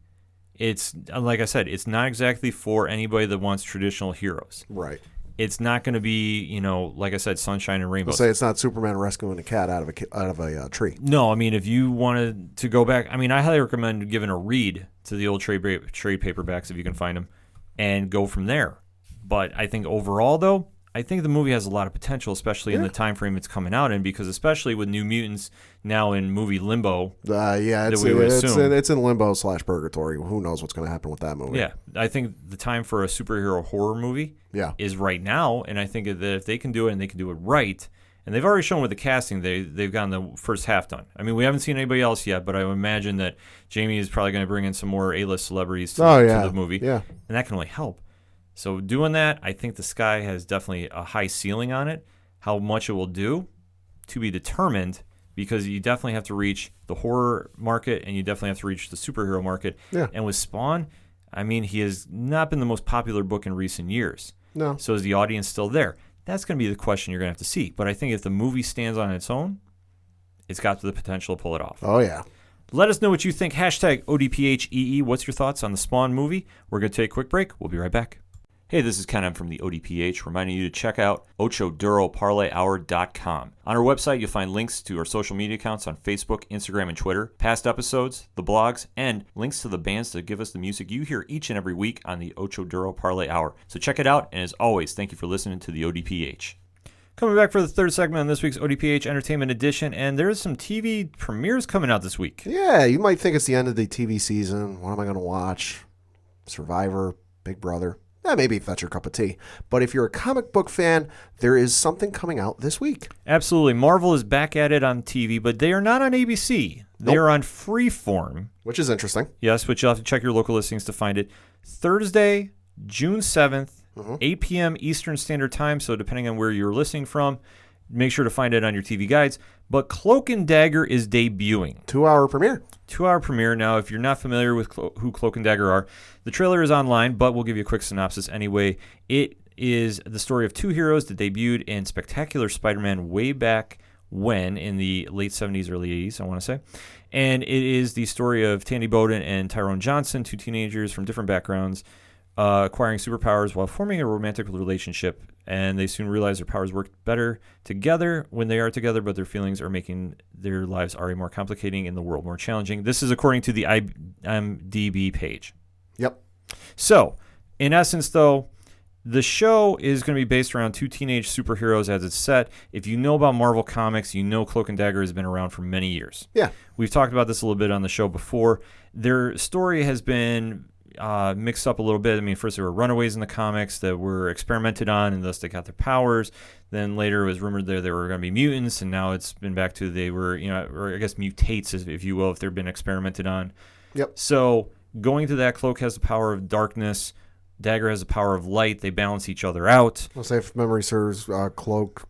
A: It's, like I said, it's not exactly for anybody that wants traditional heroes.
B: Right.
A: It's not going to be, like I said, sunshine and rainbows.
B: I'll say it's not Superman rescuing a cat out of a tree.
A: No, if you wanted to go back, I highly recommend giving a read to the old trade paperbacks if you can find them and go from there. But I think overall, though, I think the movie has a lot of potential, especially in the time frame it's coming out in, because especially with New Mutants now in movie limbo.
B: It's in limbo / purgatory. Who knows what's going to happen with that movie?
A: Yeah, I think the time for a superhero horror movie is right now, and I think that if they can do it and they can do it right, and they've already shown with the casting they've gotten the first half done. We haven't seen anybody else yet, but I would imagine that Jamie is probably going to bring in some more A-list celebrities to the movie, and that can only help. So doing that, I think the sky has definitely a high ceiling on it. How much it will do, to be determined, because you definitely have to reach the horror market and you definitely have to reach the superhero market.
B: Yeah.
A: And with Spawn, he has not been the most popular book in recent years.
B: No.
A: So is the audience still there? That's going to be the question you're going to have to see. But I think if the movie stands on its own, it's got the potential to pull it off.
B: Oh, yeah.
A: Let us know what you think. Hashtag ODPHEE. What's your thoughts on the Spawn movie? We're going to take a quick break. We'll be right back. Hey, this is Ken. I'm from the ODPH, reminding you to check out OchoDuroParlayHour.com. On our website, you'll find links to our social media accounts on Facebook, Instagram, and Twitter, past episodes, the blogs, and links to the bands that give us the music you hear each and every week on the Ocho Duro Parlay Hour. So check it out, and as always, thank you for listening to the ODPH. Coming back for the third segment on this week's ODPH Entertainment Edition, and there's some TV premieres coming out this week.
B: Yeah, you might think it's the end of the TV season. What am I going to watch? Survivor, Big Brother. maybe if that's your cup of tea. But if you're a comic book fan, there is something coming out this week.
A: Absolutely. Marvel is back at it on TV, but they are not on ABC. They are on Freeform.
B: Which is interesting.
A: Yes, but you'll have to check your local listings to find it. Thursday, June 7th, 8 p.m. Eastern Standard Time. So depending on where you're listening from, make sure to find it on your TV guides. But Cloak and Dagger is debuting.
B: 2-hour premiere.
A: 2-hour premiere. Now, if you're not familiar with who Cloak and Dagger are, the trailer is online, but we'll give you a quick synopsis anyway. It is the story of two heroes that debuted in Spectacular Spider-Man way back when, in the late 70s, early 80s, I want to say. And it is the story of Tandy Bowden and Tyrone Johnson, two teenagers from different backgrounds, acquiring superpowers while forming a romantic relationship. And they soon realize their powers work better together when they are together, but their feelings are making their lives already more complicating and the world more challenging. This is according to the IMDb page.
B: Yep.
A: So, in essence, though, the show is going to be based around two teenage superheroes as it's set. If you know about Marvel Comics, you know Cloak and Dagger has been around for many years.
B: Yeah.
A: We've talked about this a little bit on the show before. Their story has been mixed up a little bit. I mean, first they were runaways in the comics that were experimented on, and thus they got their powers. Then later it was rumored they were going to be mutants, and now it's been back to they were, or I guess mutates, if you will, if they've been experimented on.
B: Yep.
A: So going to that, Cloak has the power of darkness. Dagger has the power of light. They balance each other out.
B: I'll say, if memory serves, Cloak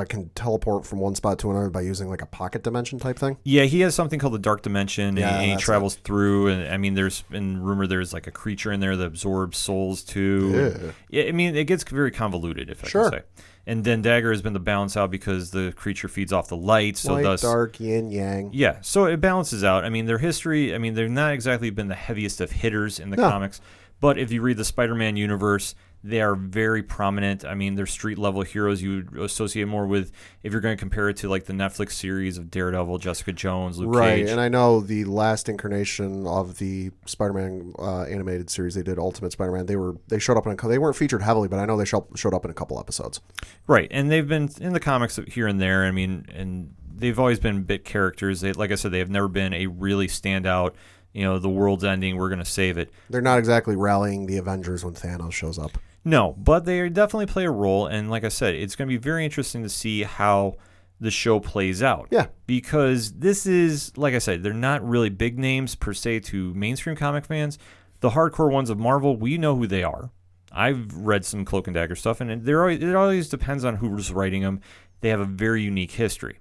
B: can teleport from one spot to another by using like a pocket dimension type thing.
A: Yeah, he has something called the dark dimension, and he travels through. And I mean, there's been rumor there's like a creature in there that absorbs souls too. Yeah, I mean, it gets very convoluted, if I can say. And then Dagger has been the balance out because the creature feeds off the light. So
B: light,
A: thus,
B: dark, yin, yang.
A: Yeah, so it balances out. I mean, their history, they've not exactly been the heaviest of hitters in the comics. But if you read the Spider-Man universe, they are very prominent. I mean, they're street-level heroes you would associate more with if you're going to compare it to like the Netflix series of Daredevil, Jessica Jones, Luke Cage.
B: Right, and I know the last incarnation of the Spider-Man animated series they did, Ultimate Spider-Man, they showed up they weren't featured heavily, but I know they showed up in a couple episodes. Right,
A: and they've been in the comics here and there. I mean, and they've always been bit characters. Like I said, they have never been a really standout, the world's ending, we're going to save it.
B: They're not exactly rallying the Avengers when Thanos shows up.
A: No, but they definitely play a role. And like I said, it's going to be very interesting to see how the show plays out.
B: Yeah.
A: Because this is, like I said, they're not really big names per se to mainstream comic fans. The hardcore ones of Marvel, we know who they are. I've read some Cloak and Dagger stuff, and it always depends on who's writing them. They have a very unique history.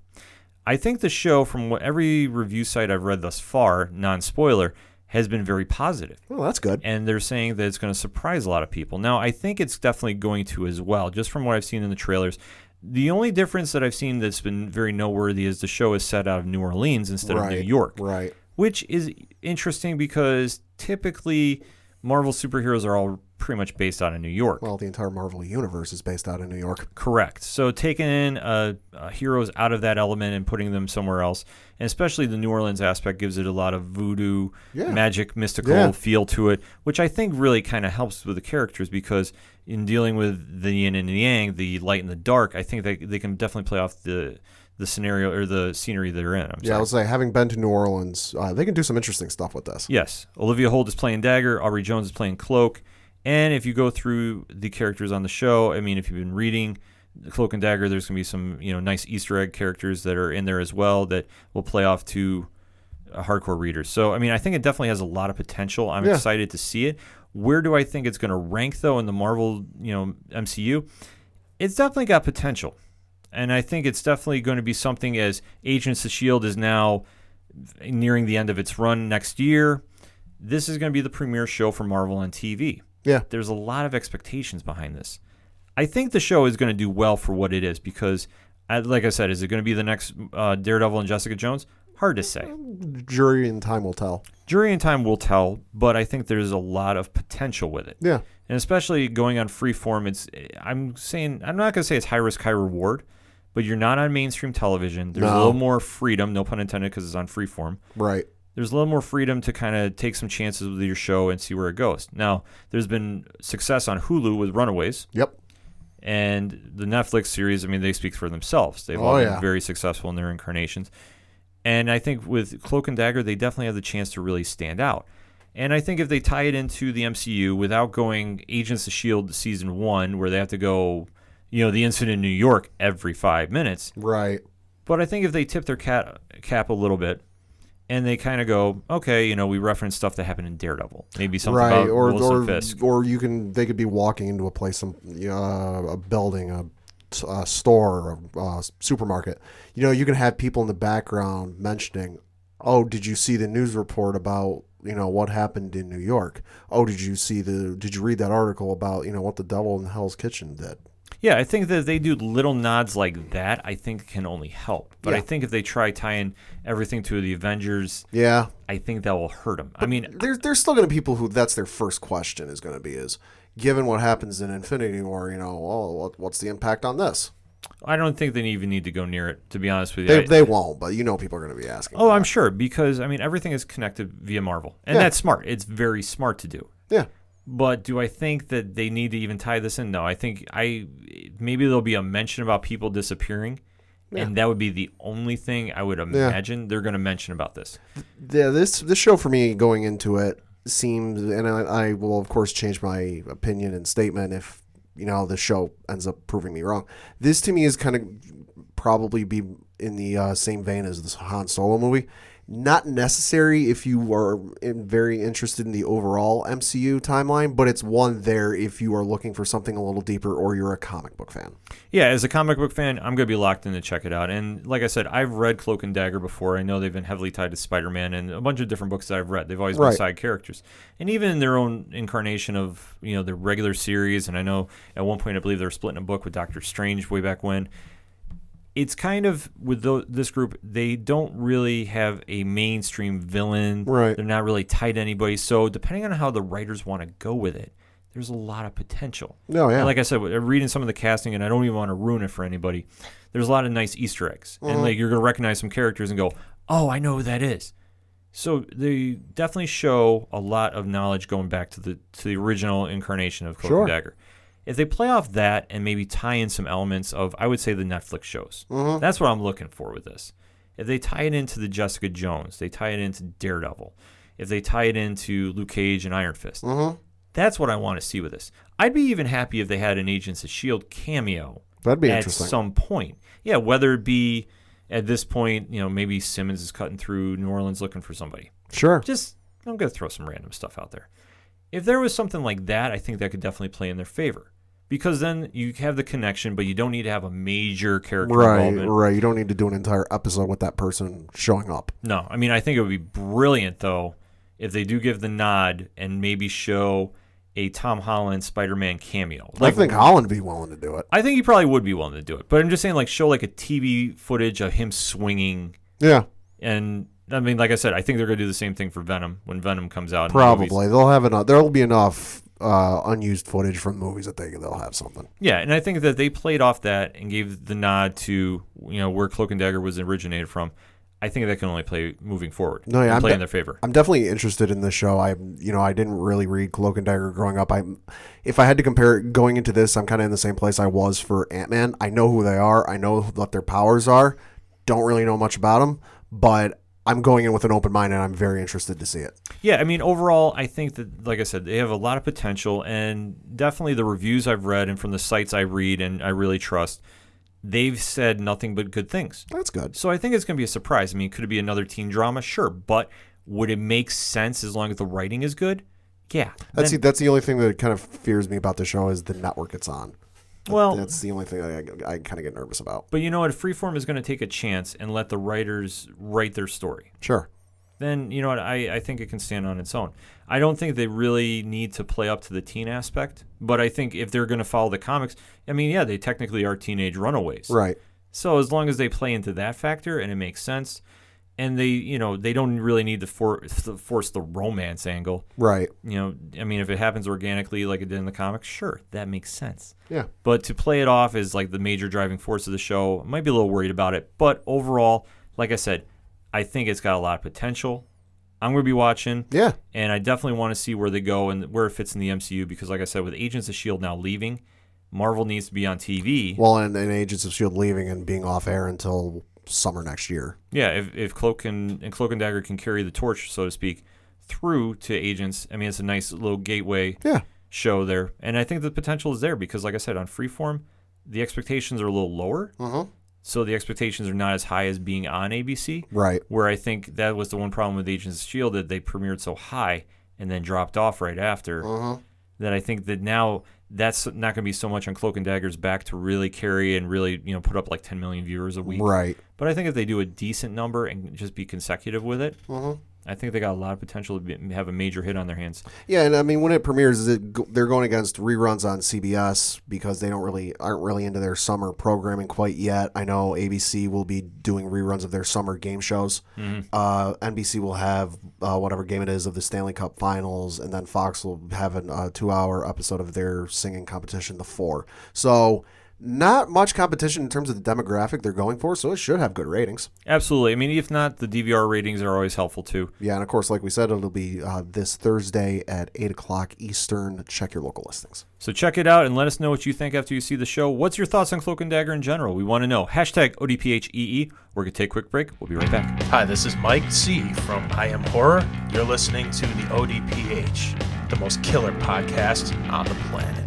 A: I think the show, from every review site I've read thus far, non-spoiler, has been very positive.
B: Oh, that's good.
A: And they're saying that it's going to surprise a lot of people. Now, I think it's definitely going to as well, just from what I've seen in the trailers. The only difference that I've seen that's been very noteworthy is the show is set out of New Orleans instead of New York.
B: Right.
A: Which is interesting because typically Marvel superheroes are all pretty much based out of New York.
B: Well, the entire Marvel universe is based out of New York.
A: Correct. So taking in heroes out of that element and putting them somewhere else, and especially the New Orleans aspect, gives it a lot of voodoo, magic, mystical feel to it, which I think really kind of helps with the characters, because in dealing with the yin and the yang, the light and the dark, I think they can definitely play off the scenario or the scenery they're in.
B: I would say, having been to New Orleans, they can do some interesting stuff with this.
A: Yes. Olivia Holt is playing Dagger. Aubrey Jones is playing Cloak. And if you go through the characters on the show, I mean, if you've been reading Cloak and Dagger, there's going to be some, nice Easter egg characters that are in there as well that will play off to hardcore readers. So, I mean, I think it definitely has a lot of potential. I'm excited to see it. Where do I think it's going to rank, though, in the Marvel, MCU? It's definitely got potential. And I think it's definitely going to be something, as Agents of S.H.I.E.L.D. is now nearing the end of its run next year. This is going to be the premiere show for Marvel on TV.
B: Yeah.
A: There's a lot of expectations behind this. I think the show is going to do well for what it is because, like I said, is it going to be the next Daredevil and Jessica Jones? Hard to say.
B: Jury and time will tell.
A: Jury and time will tell, but I think there's a lot of potential with it.
B: Yeah.
A: And especially going on Freeform, I'm not going to say it's high risk, high reward, but you're not on mainstream television. There's a little more freedom, no pun intended, because it's on Freeform.
B: Right.
A: There's a little more freedom to kind of take some chances with your show and see where it goes. Now, there's been success on Hulu with Runaways.
B: Yep.
A: And the Netflix series, I mean, they speak for themselves. They've all been very successful in their incarnations. And I think with Cloak and Dagger, they definitely have the chance to really stand out. And I think if they tie it into the MCU without going Agents of S.H.I.E.L.D. Season 1, where they have to go, the incident in New York every 5 minutes.
B: Right.
A: But I think if they tip their cap a little bit and they kind of go, okay, we reference stuff that happened in Daredevil. Maybe something about Wilson Fisk.
B: Or they could be walking into a place, a building, a store, a supermarket. You can have people in the background mentioning, oh, did you see the news report about what happened in New York? Oh, did you read that article about what the devil in Hell's Kitchen did?
A: Yeah, I think that if they do little nods like that, I think it can only help. But
B: Yeah.
A: I think if they try tying everything to the Avengers,
B: Yeah,
A: I think that will hurt them. I mean,
B: there's still going to be people who that's their first question is going to be is, given what happens in Infinity War, what's the impact on this?
A: I don't think they even need to go near it, to be honest with you.
B: They won't, but people are going to be asking.
A: I'm sure, because, everything is connected via Marvel. And
B: Yeah.
A: that's smart. It's very smart to do.
B: Yeah.
A: But do I think that they need to even tie this in? No, I think maybe there'll be a mention about people disappearing, and that would be the only thing I would imagine they're going to mention about this.
B: Yeah, this show for me going into it seems, and I will of course change my opinion and statement if the show ends up proving me wrong. This to me is kind of probably be in the same vein as this Han Solo movie. Not necessary if you are very interested in the overall MCU timeline, but it's one there if you are looking for something a little deeper or you're a comic book fan.
A: Yeah, as a comic book fan, I'm going to be locked in to check it out. And like I said, I've read Cloak and Dagger before. I know they've been heavily tied to Spider-Man and a bunch of different books that I've read. They've always been side characters. And even in their own incarnation of, their regular series, and I know at one point I believe they were splitting a book with Doctor Strange way back when. It's kind of, with this group, they don't really have a mainstream villain.
B: Right.
A: They're not really tied to anybody. So depending on how the writers want to go with it, there's a lot of potential.
B: No, yeah.
A: And like I said, reading some of the casting, and I don't even want to ruin it for anybody, there's a lot of nice Easter eggs. And you're going to recognize some characters and go, oh, I know who that is. So they definitely show a lot of knowledge going back to the original incarnation of Cloak and Dagger. If they play off that and maybe tie in some elements of, I would say, the Netflix shows, that's what I'm looking for with this. If they tie it into the Jessica Jones, they tie it into Daredevil, if they tie it into Luke Cage and Iron Fist, that's what I want to see with this. I'd be even happy if they had an Agents of S.H.I.E.L.D. cameo
B: That'd be
A: at
B: interesting.
A: some point. Yeah, whether it be at this point, maybe Simmons is cutting through New Orleans looking for somebody.
B: Sure.
A: Just, I'm going to throw some random stuff out there. If there was something like that, I think that could definitely play in their favor. Because then you have the connection, but you don't need to have a major character involvement.
B: Right. You don't need to do an entire episode with that person showing up.
A: No. I think it would be brilliant, though, if they do give the nod and maybe show a Tom Holland Spider-Man cameo.
B: I think Holland would be willing to do it.
A: I think he probably would be willing to do it. But I'm just saying, show a TV footage of him swinging.
B: Yeah.
A: And, like I said, I think they're going to do the same thing for Venom when Venom comes out.
B: Probably. They'll have enough. There'll be enough unused footage from movies that they'll have something.
A: Yeah, and I think that they played off that and gave the nod to where Cloak and Dagger was originated from. I think that can only play moving forward.
B: No, yeah,
A: play in their favor.
B: I'm definitely interested in this show. I didn't really read Cloak and Dagger growing up. If I had to compare it going into this, I'm kind of in the same place I was for Ant-Man. I know who they are. I know what their powers are. Don't really know much about them, but I'm going in with an open mind, and I'm very interested to see it.
A: Yeah, overall, I think that, like I said, they have a lot of potential, and definitely the reviews I've read and from the sites I read and I really trust, they've said nothing but good things.
B: That's good.
A: So I think it's going to be a surprise. Could it be another teen drama? Sure, but would it make sense as long as the writing is good? Yeah.
B: That's the only thing that kind of fears me about the show is the network it's on.
A: Well,
B: that's the only thing I kind of get nervous about.
A: But you know what? If Freeform is going to take a chance and let the writers write their story,
B: sure,
A: then you know what? I think it can stand on its own. I don't think they really need to play up to the teen aspect, but I think if they're going to follow the comics, they technically are teenage runaways.
B: Right.
A: So as long as they play into that factor and it makes sense, and they don't really need to force the romance angle.
B: Right.
A: If it happens organically like it did in the comics, sure, that makes sense.
B: Yeah.
A: But to play it off as the major driving force of the show, I might be a little worried about it. But overall, like I said, I think it's got a lot of potential. I'm going to be watching.
B: Yeah.
A: And I definitely want to see where they go and where it fits in the MCU because, like I said, with Agents of S.H.I.E.L.D. now leaving, Marvel needs to be on TV.
B: Well, and Agents of S.H.I.E.L.D. leaving and being off air until summer next year.
A: Yeah, if Cloak and Dagger can carry the torch, so to speak, through to agents. I mean, it's a nice little gateway
B: Yeah.
A: show there. And I think the potential is there because, like I said, on Freeform, the expectations are a little lower. So the expectations are not as high as being on ABC.
B: Right.
A: Where I think that was the one problem with Agents of S.H.I.E.L.D. that they premiered so high and then dropped off right after. That I think that now that's not going to be so much on Cloak and Dagger's back to really carry and really, put up like 10 million viewers a week.
B: Right.
A: But I think if they do a decent number and just be consecutive with it, I think they got a lot of potential to have a major hit on their hands.
B: Yeah, and I mean, when it premieres, they're going against reruns on CBS because they aren't really into their summer programming quite yet. I know ABC will be doing reruns of their summer game shows. NBC will have whatever game it is of the Stanley Cup Finals, and then Fox will have a 2-hour episode of their singing competition, The Four. So not much competition in terms of the demographic they're going for, so it should have good ratings.
A: Absolutely. I mean, if not, the DVR ratings are always helpful too.
B: Yeah, and of course, like we said, it'll be this Thursday at 8 o'clock Eastern. Check your local listings.
A: So check it out and let us know what you think after you see the show. What's your thoughts on Cloak and Dagger in general? We want to know. Hashtag ODPHEE. We're going to take a quick break. We'll be right back.
E: Hi, this is Mike C. from I Am Horror. You're listening to the ODPH, the most killer podcast on the planet.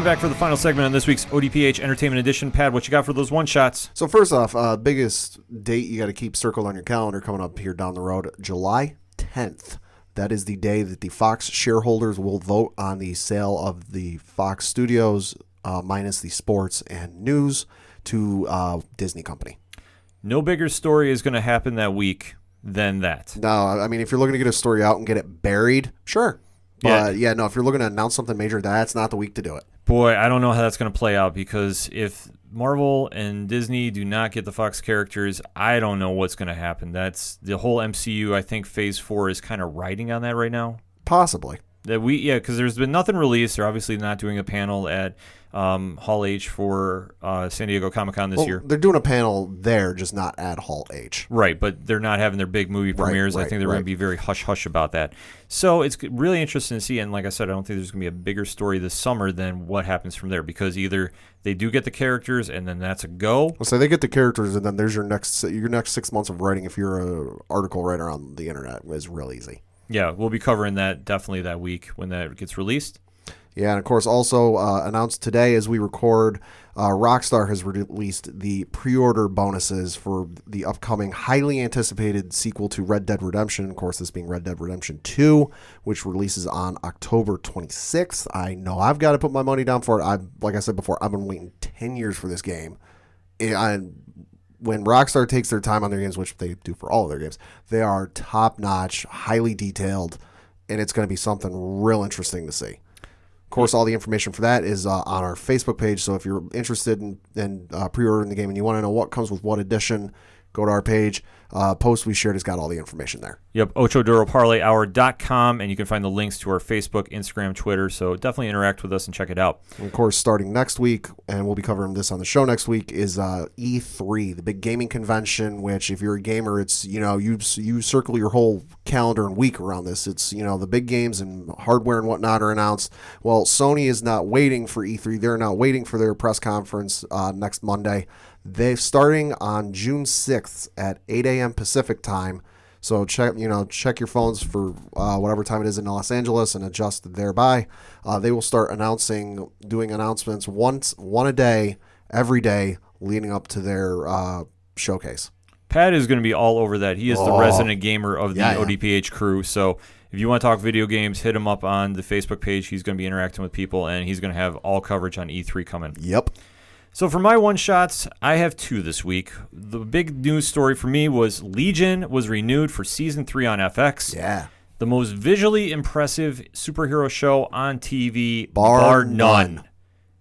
A: Back for the final segment on this week's ODPH Entertainment Edition. Pad, what you got for those one-shots?
B: So first off, biggest date you got to keep circled on your calendar coming up here down the road, July 10th. That is the day that the Fox shareholders will vote on the sale of the Fox Studios, minus the sports and news, to Disney Company.
A: No bigger story is going to happen that week than that.
B: No, I mean, if you're looking to get a story out and get it buried, sure. But yeah, no, if you're looking to announce something major, that's not the week to do it.
A: Boy, I don't know how that's going to play out because if Marvel and Disney do not get the Fox characters, I don't know what's going to happen. That's the whole MCU. I think Phase 4 is kind of riding on that right now.
B: Possibly.
A: Because there's been nothing released. They're obviously not doing a panel at Hall H for San Diego Comic-Con this year.
B: They're doing a panel there, just not at Hall H.
A: Right, but they're not having their big movie premieres. I think they're going to be very hush-hush about that. So it's really interesting to see, and like I said, I don't think there's going to be a bigger story this summer than what happens from there, because either they do get the characters, and then that's a go.
B: So they get the characters, and then there's your next 6 months of writing if you're an article writer on the internet. Is real easy.
A: Yeah, we'll be covering that definitely that week when that gets released.
B: Yeah, and of course, also announced today as we record, Rockstar has released the pre-order bonuses for the upcoming highly anticipated sequel to Red Dead Redemption. Of course, this being Red Dead Redemption 2, which releases on October 26th. I know I've got to put my money down for it. Like I said before, I've been waiting 10 years for this game. When Rockstar takes their time on their games, which they do for all of their games, they are top-notch, highly detailed, and it's going to be something real interesting to see. Of course, all the information for that is on our Facebook page, so if you're interested in pre-ordering the game and you want to know what comes with what edition, go to our page. Post we shared has got all the information there.
A: Yep, OchoDuroParlayHour.com, and you can find the links to our Facebook, Instagram, Twitter, so definitely interact with us and check it out.
B: And of course, starting next week, and we'll be covering this on the show next week, is E3, the big gaming convention, which if you're a gamer, it's, you circle your whole calendar and week around this. It's, the big games and hardware and whatnot are announced. Well, Sony is not waiting for E3. They're not waiting for their press conference next Monday. They're starting on June 6th at 8 a.m. Pacific time. So check your phones for whatever time it is in Los Angeles and adjust thereby. They will start doing announcements one a day, every day, leading up to their showcase.
A: Pat is going to be all over that. He is the resident gamer of the ODPH crew. So if you want to talk video games, hit him up on the Facebook page. He's going to be interacting with people, and he's going to have all coverage on E3 coming.
B: Yep.
A: So for my one-shots, I have two this week. The big news story for me was Legion was renewed for Season 3 on FX.
B: Yeah.
A: The most visually impressive superhero show on TV,
B: bar none.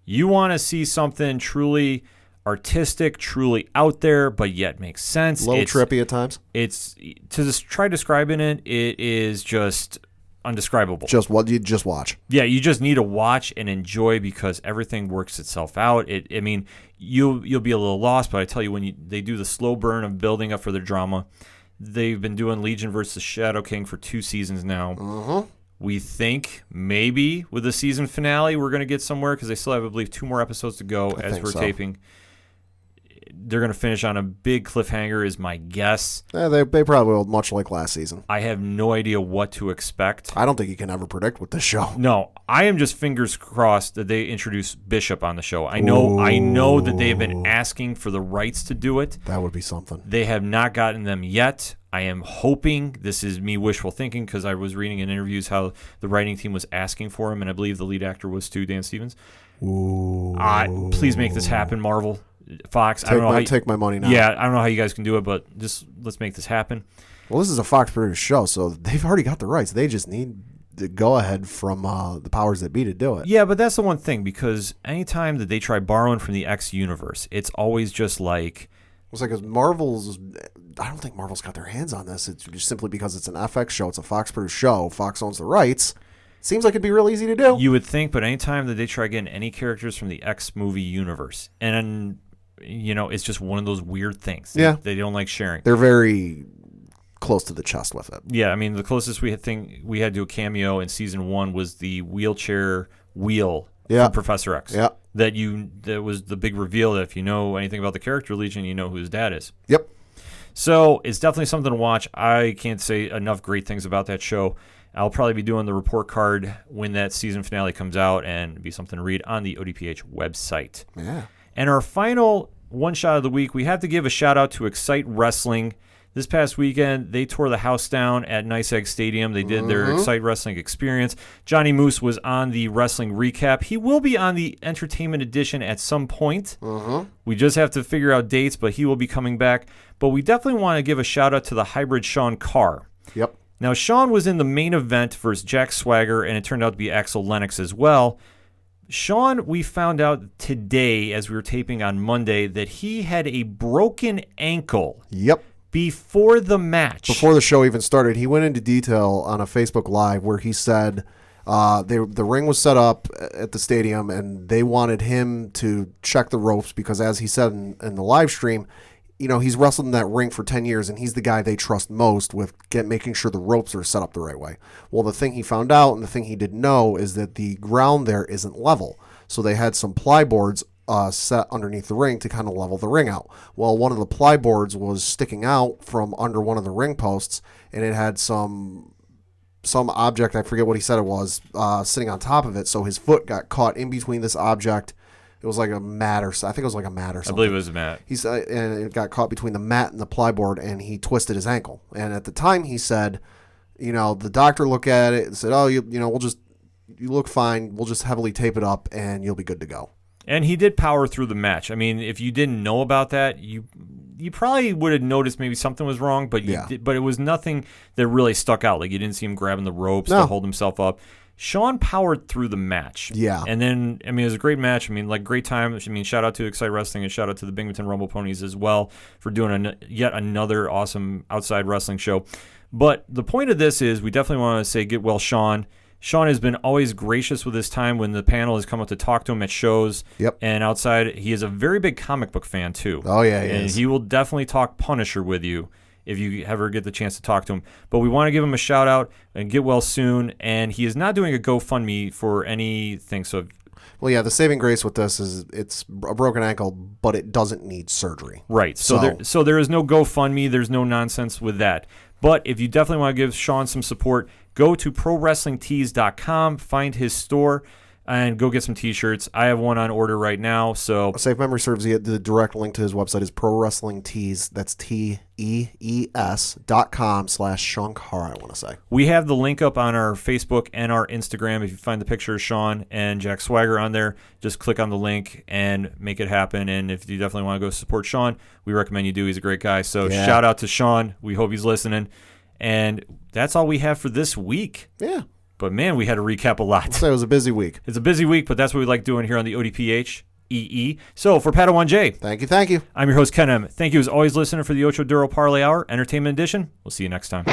A: You want to see something truly artistic, truly out there, but yet makes sense.
B: A little trippy at times.
A: It's, to try describing it, it is just undescribable.
B: You just watch.
A: Yeah, you just need to watch and enjoy because everything works itself out. You'll be a little lost, but I tell you, when they do the slow burn of building up for their drama, they've been doing Legion versus Shadow King for 2 seasons now.
B: Mm-hmm.
A: We think maybe with the season finale we're going to get somewhere because they still have, I believe, 2 more episodes to go as we're taping. They're going to finish on a big cliffhanger is my guess.
B: Yeah, they probably will, much like last season.
A: I have no idea what to expect.
B: I don't think you can ever predict with this show.
A: No, I am just fingers crossed that they introduce Bishop on the show. I know that they've been asking for the rights to do it.
B: That would be something.
A: They have not gotten them yet. I am hoping, this is me wishful thinking because I was reading in interviews how the writing team was asking for him, and I believe the lead actor was too, Dan Stevens.
B: Ooh.
A: Please make this happen, Marvel. Fox,
B: take my money now.
A: Yeah, I don't know how you guys can do it, but just let's make this happen.
B: Well, this is a Fox produced show, so they've already got the rights. They just need the go ahead from the powers that be to do it.
A: Yeah, but that's the one thing, because anytime that they try borrowing from the X universe, it's always just like...
B: It's like Marvel's... I don't think Marvel's got their hands on this. It's just simply because it's an FX show. It's a Fox produced show. Fox owns the rights. Seems like it'd be real easy to do.
A: You would think, but anytime that they try getting any characters from the X movie universe, and... it's just one of those weird things.
B: Yeah.
A: They don't like sharing.
B: They're very close to the chest with it.
A: Yeah, I mean, the closest we had to a cameo in season 1 was the wheelchair wheel from Professor X.
B: Yeah.
A: That was the big reveal that if you know anything about the character Legion, you know who his dad is.
B: Yep.
A: So it's definitely something to watch. I can't say enough great things about that show. I'll probably be doing the report card when that season finale comes out, and it'll be something to read on the ODPH website.
B: Yeah.
A: And our final one shot of the week, we have to give a shout out to Excite Wrestling. This past weekend, they tore the house down at Nice Egg Stadium. They did their Excite Wrestling experience. Johnny Moose was on the wrestling recap. He will be on the entertainment edition at some point. We just have to figure out dates, but he will be coming back. But we definitely want to give a shout out to the hybrid Sean Carr.
B: Yep.
A: Now, Sean was in the main event versus Jack Swagger, and it turned out to be Axel Lennox as well. Sean, we found out today, as we were taping on Monday, that he had a broken ankle.
B: Yep.
A: Before the match.
B: Before the show even started, he went into detail on a Facebook Live where he said the ring was set up at the stadium and they wanted him to check the ropes because, as he said in the live stream, he's wrestled in that ring for 10 years and he's the guy they trust most with making sure the ropes are set up the right way. Well, the thing he found out and the thing he didn't know is that the ground there isn't level. So they had some ply boards set underneath the ring to kind of level the ring out. Well, one of the ply boards was sticking out from under one of the ring posts, and it had some object, I forget what he said it was, sitting on top of it. So his foot got caught in between this object. It was like a mat, or I think it was like a mat or something.
A: I believe it was a mat.
B: And it got caught between the mat and the ply board, and he twisted his ankle. And at the time, he said, the doctor looked at it and said, "Oh, you look fine. We'll just heavily tape it up, and you'll be good to go."
A: And he did power through the match. I mean, if you didn't know about that, you probably would have noticed maybe something was wrong, but but it was nothing that really stuck out. Like, you didn't see him grabbing the ropes to hold himself up. Sean powered through the match.
B: Yeah.
A: And then, it was a great match. great time. Shout out to Excite Wrestling and shout out to the Binghamton Rumble Ponies as well for doing yet another awesome outside wrestling show. But the point of this is we definitely want to say get well, Sean. Sean has been always gracious with his time when the panel has come up to talk to him at shows.
B: Yep.
A: And outside, he is a very big comic book fan, too.
B: Oh, yeah,
A: and he will definitely talk Punisher with you if you ever get the chance to talk to him. But we want to give him a shout-out and get well soon. And he is not doing a GoFundMe for anything. So,
B: well, yeah, the saving grace with this is it's a broken ankle, but it doesn't need surgery.
A: Right. So there is no GoFundMe. There's no nonsense with that. But if you definitely want to give Sean some support, go to ProWrestlingTees.com, find his store, and go get some T-shirts. I have one on order right now. So,
B: if memory serves, the direct link to his website is ProWrestlingTees. That's TEES.com/Sean Carr, I want to say.
A: We have the link up on our Facebook and our Instagram. If you find the picture of Sean and Jack Swagger on there, just click on the link and make it happen. And if you definitely want to go support Sean, we recommend you do. He's a great guy. So shout out to Sean. We hope he's listening. And that's all we have for this week.
B: Yeah.
A: But, man, we had to recap a lot.
B: So it was a busy week.
A: It's a busy week, but that's what we like doing here on the ODPH EE. So, for Padawan J.
B: Thank you.
A: I'm your host, Ken M. Thank you, as always, listener, for the Ocho Duro Parlay Hour, Entertainment Edition. We'll see you next time.